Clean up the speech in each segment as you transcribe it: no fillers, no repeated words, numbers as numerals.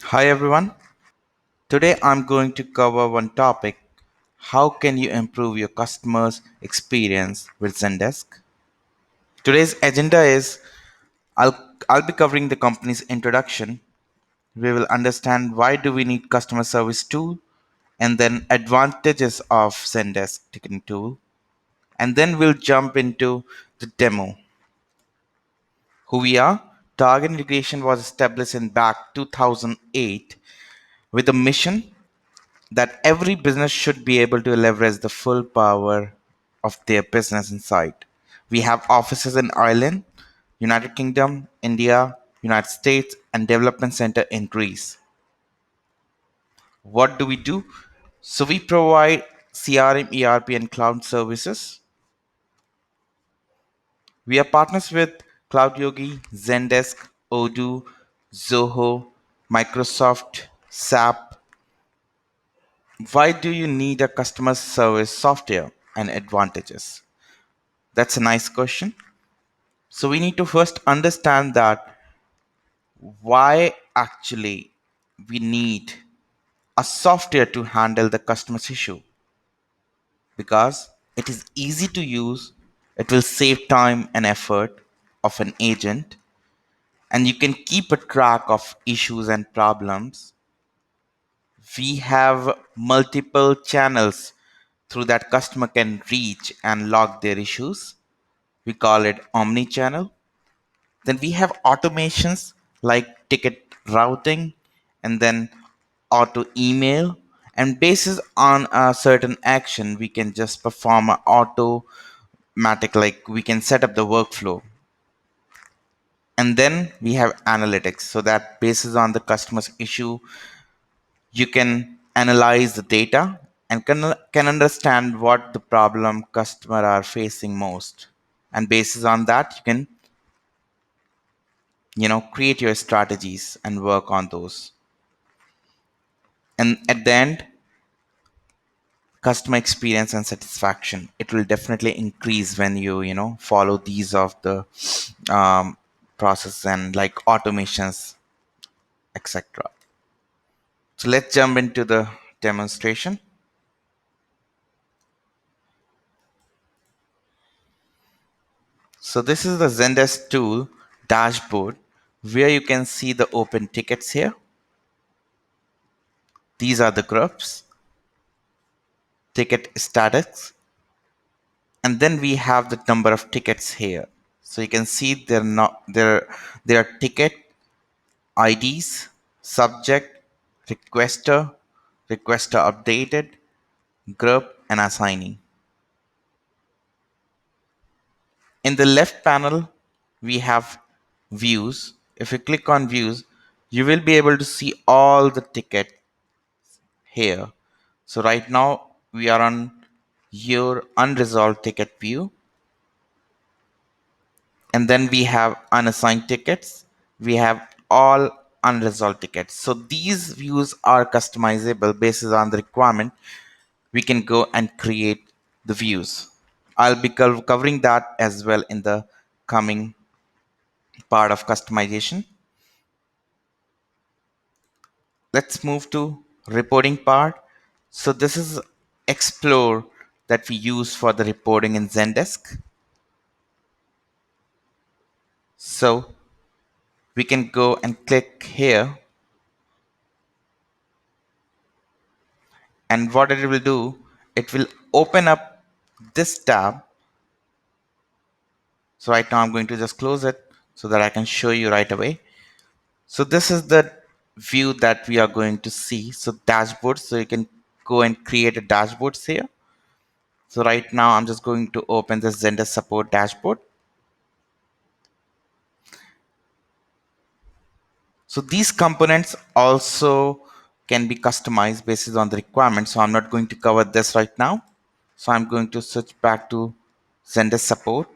Hi everyone. Today I'm going to cover one topic. How can you improve your customers' experience with Zendesk? Today's agenda is I'll be covering the company's introduction. We will understand why do we need customer service tool and then advantages of Zendesk ticketing tool, and then we'll jump into the demo. Who we are? Target Integration was established in back 2008 with a mission that every business should be able to leverage the full power of their business inside. We have offices in Ireland, United Kingdom, India, United States, and Development Center in Greece. What do we do? So we provide CRM, ERP, and cloud services. We are partners with Cloud Yogi, Zendesk, Odoo, Zoho, Microsoft, SAP. Why do you need a customer service software and advantages? That's a nice question. So we need to first understand that why actually we need a software to handle the customer's issue, because it is easy to use, it will save time and effort of an agent, and you can keep a track of issues and problems. We have multiple channels through that customer can reach and log their issues. We call it omni-channel. Then we have automations like ticket routing and then auto email. And basis on a certain action, we can just perform an automatic, like we can set up the workflow. And then we have analytics. So that basis on the customer's issue, you can analyze the data and can understand what the problem customer are facing most. And basis on that, you can create your strategies and work on those. And at the end, customer experience and satisfaction, it will definitely increase when you follow these of the um, process and like automations, etc. So let's jump into the demonstration. So this is the Zendesk tool dashboard where you can see the open tickets here. These are the groups, ticket status, and then we have the number of tickets here. So you can see there are ticket IDs, subject, requester, requester updated, group, and assignee. In the left panel, we have views. If you click on views, you will be able to see all the ticket here. So right now we are on your unresolved ticket view, and then we have unassigned tickets. We have all unresolved tickets. So these views are customizable based on the requirement. We can go and create the views. I'll be covering that as well in the coming part of customization. Let's move to reporting part. So this is explore that we use for the reporting in Zendesk. So we can go and click here, and what it will do, it will open up this tab. So right now I'm going to just close it so that I can show you right away. So this is the view that we are going to see. So dashboard, so you can go and create a dashboard here. So right now I'm just going to open the Zendesk support dashboard. So these components also can be customized based on the requirements. So I'm not going to cover this right now. So I'm going to switch back to Zendesk support.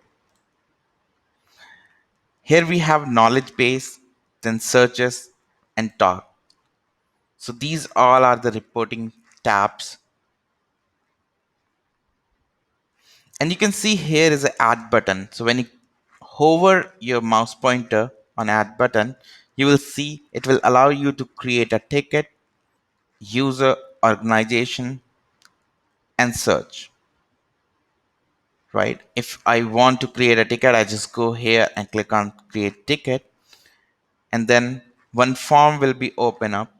Here we have knowledge base, then searches and talk. So these all are the reporting tabs. And you can see here is an add button. So when you hover your mouse pointer on add button, you will see it will allow you to create a ticket, user, organization, and search. Right? If I want to create a ticket, I just go here and click on create ticket, and then one form will be open up.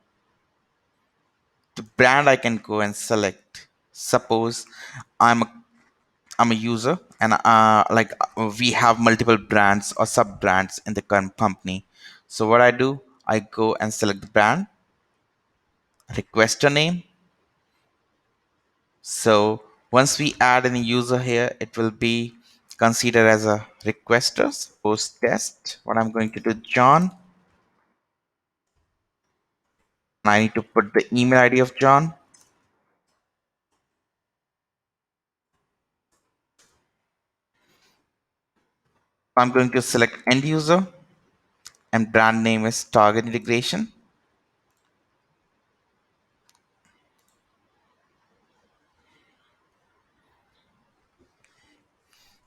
The brand I can go and select. Suppose I'm a I'm a user, and we have multiple brands or sub brands in the current company. So what I do, I go and select the brand, request a name. So once we add any user here, it will be considered as a requester. Suppose test. What I'm going to do, John. I need to put the email ID of John. I'm going to select end user, and brand name is target integration.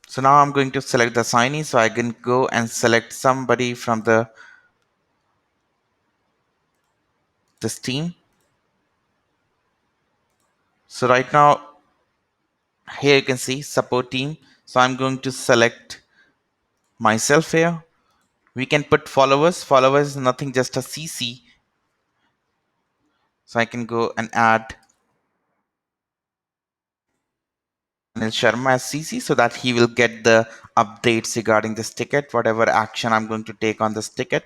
So now I'm going to select the assignee, so I can go and select somebody from this team. So right now here you can see support team. So I'm going to select myself here. We can put followers. Followers is nothing, just a CC. So I can go and add Anil Sharma as CC so that he will get the updates regarding this ticket, whatever action I'm going to take on this ticket.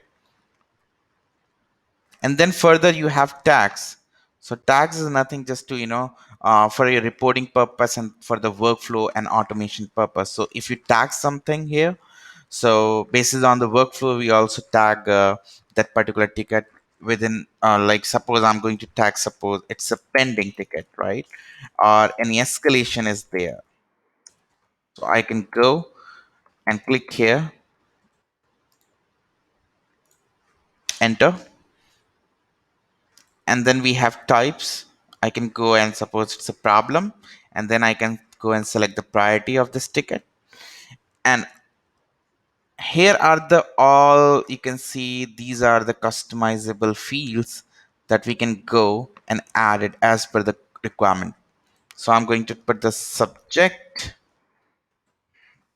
And then further you have tags. So tags is nothing, just to for your reporting purpose and for the workflow and automation purpose. So if you tag something here, so based on the workflow, we also tag that particular ticket within, like suppose I'm going to tag, suppose it's a pending ticket, right? Or any escalation is there. So I can go and click here, enter, and then we have types. I can go and suppose it's a problem, and then I can go and select the priority of this ticket. And here are the all, you can see these are the customizable fields that we can go and add it as per the requirement. So I'm going to put the subject,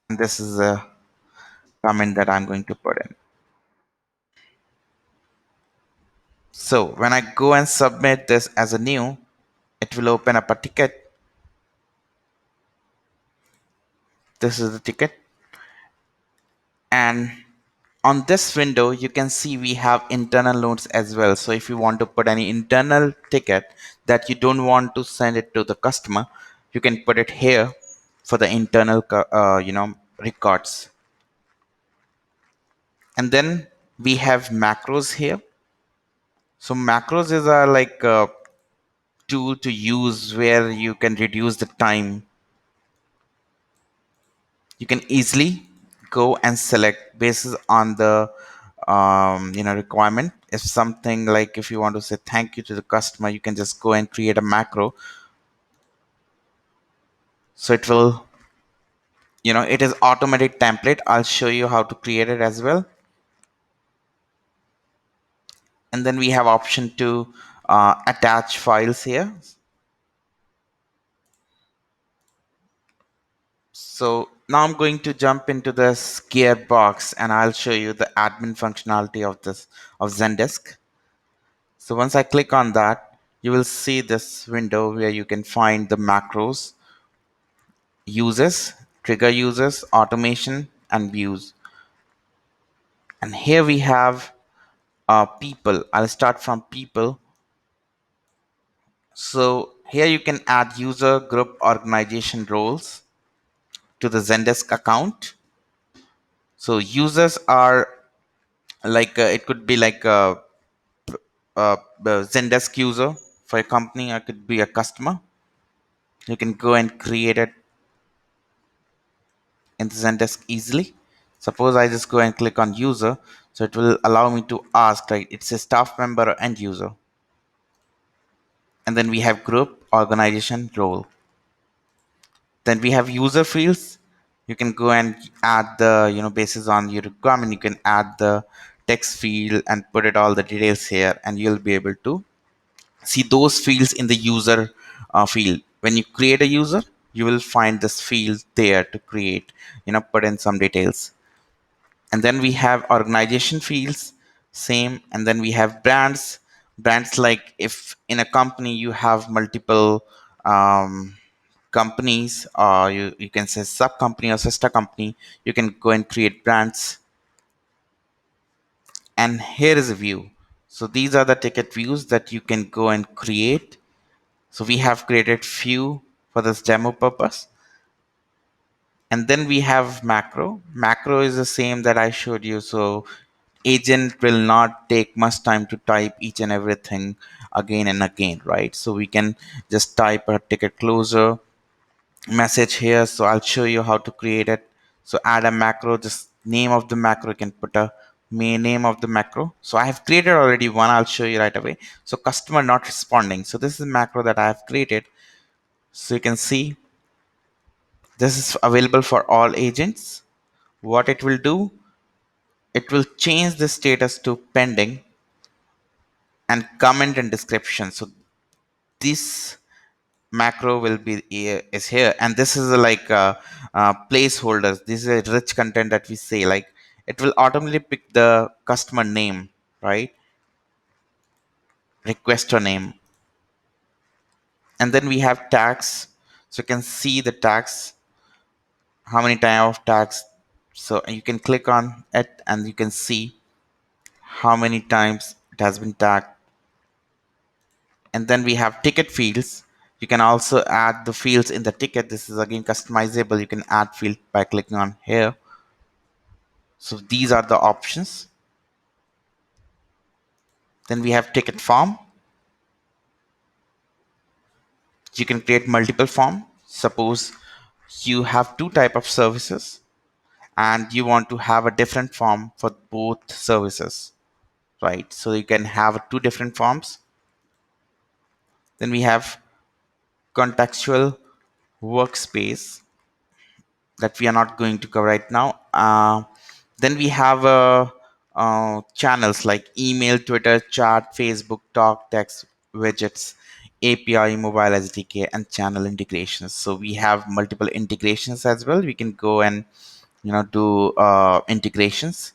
and this is a comment that I'm going to put in. So when I go and submit this as a new, it will open up a ticket. This is the ticket, and on this window you can see we have internal notes as well. So if you want to put any internal ticket that you don't want to send it to the customer, you can put it here for the internal records. And then we have macros here. So macros is a like a tool to use where you can reduce the time. You can easily go and select basis on the requirement. If something like, if you want to say thank you to the customer, you can just go and create a macro. So it will, it is automatic template. I'll show you how to create it as well. And then we have option to attach files here. So now I'm going to jump into this gearbox, and I'll show you the admin functionality of this of Zendesk. So once I click on that, you will see this window where you can find the macros, uses, trigger uses, automation, and views. And here we have people. I'll start from people. So here you can add user, group, organization roles to the Zendesk account. So users are like it could be like a Zendesk user for a company. I could be a customer. You can go and create it in the Zendesk easily. Suppose I just go and click on user, so it will allow me to ask, like, it's a staff member or end user. And then we have group, organization, role. Then we have user fields. You can go and add the, basis on your requirement, you can add the text field and put it all the details here, and you'll be able to see those fields in the user field. When you create a user, you will find this field there to create, put in some details. And then we have organization fields, same. And then we have brands like if in a company you have multiple companies, or you can say sub company or sister company, you can go and create brands. And here is a view. So these are the ticket views that you can go and create. So we have created few for this demo purpose. And then we have macro is the same that I showed you. So agent will not take much time to type each and everything again and again, right? So we can just type a ticket closer message here. So I'll show you how to create it. So add a macro, just name of the macro, you can put a main name of the macro. So I have created already one, I'll show you right away. So customer not responding, so this is a macro that I have created. So you can see this is available for all agents. What it will do, it will change the status to pending and comment and description. So this macro will be is here, and this is like placeholders. This is a rich content that we say, like it will automatically pick the customer name, right? Requester name. And then we have tags. So you can see the tags, how many type of tags. So you can click on it and you can see how many times it has been tagged. And then we have ticket fields. You can also add the fields in the ticket. This is again customizable. You can add field by clicking on here. So these are the options. Then we have ticket form. You can create multiple form. Suppose you have two type of services and you want to have a different form for both services, right? So you can have two different forms. Then we have contextual workspace that we are not going to cover right now. Then we have channels like email, Twitter, chat, Facebook, talk, text, widgets, API, mobile SDK, and channel integrations. So we have multiple integrations as well. We can go and do integrations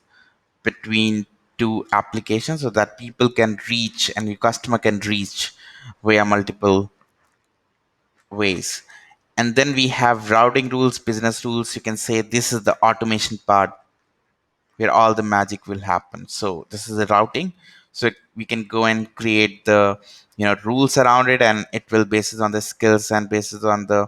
between two applications so that people can reach and your customer can reach via multiple ways. And then we have routing rules, business rules. You can say this is the automation part where all the magic will happen. So this is the routing. So we can go and create the rules around it, and it will basis on the skills and basis on the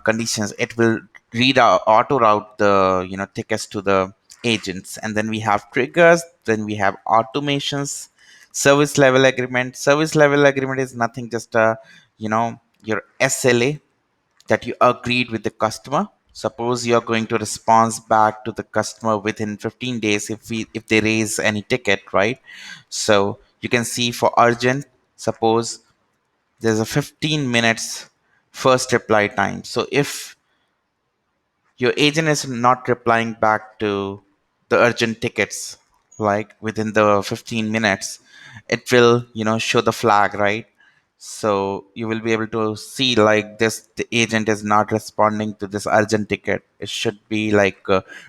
conditions. It will read out, auto route the tickets to the agents. And then we have triggers. Then we have automations, service level agreement. Service level agreement is nothing, just a your SLA that you agreed with the customer. Suppose you are going to respond back to the customer within 15 days if they raise any ticket, right? So you can see for urgent, suppose there's a 15 minutes first reply time. So if your agent is not replying back to the urgent tickets like within the 15 minutes, it will show the flag, right? So you will be able to see like this, the agent is not responding to this urgent ticket. It should be like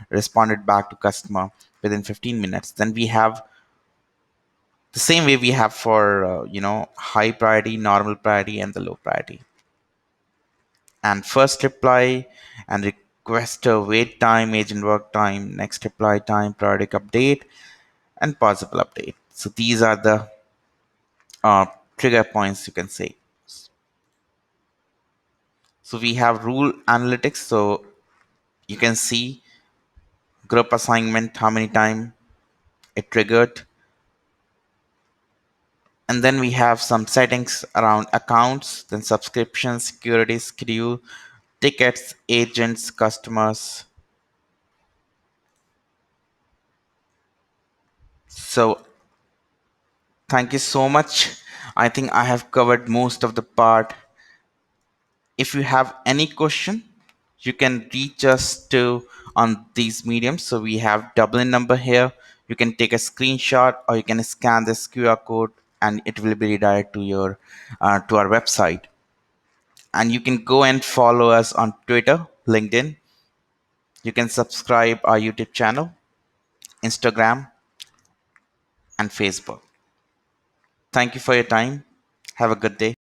responded back to customer within 15 minutes. Then we have the same way we have for high priority, normal priority, and the low priority. And first reply and requester wait time, agent work time, next reply time, periodic update, and possible update. So these are the uh, trigger points, you can say. So we have rule analytics. So you can see group assignment, how many time it triggered. And then we have some settings around accounts, then subscription, security, schedule, tickets, agents, customers. So thank you so much. I think I have covered most of the part. If you have any question, you can reach us to on these mediums. So we have Dublin number here. You can take a screenshot or you can scan this QR code and it will be redirected to your to our website. And you can go and follow us on Twitter, LinkedIn. You can subscribe our YouTube channel, Instagram, and Facebook. Thank you for your time. Have a good day.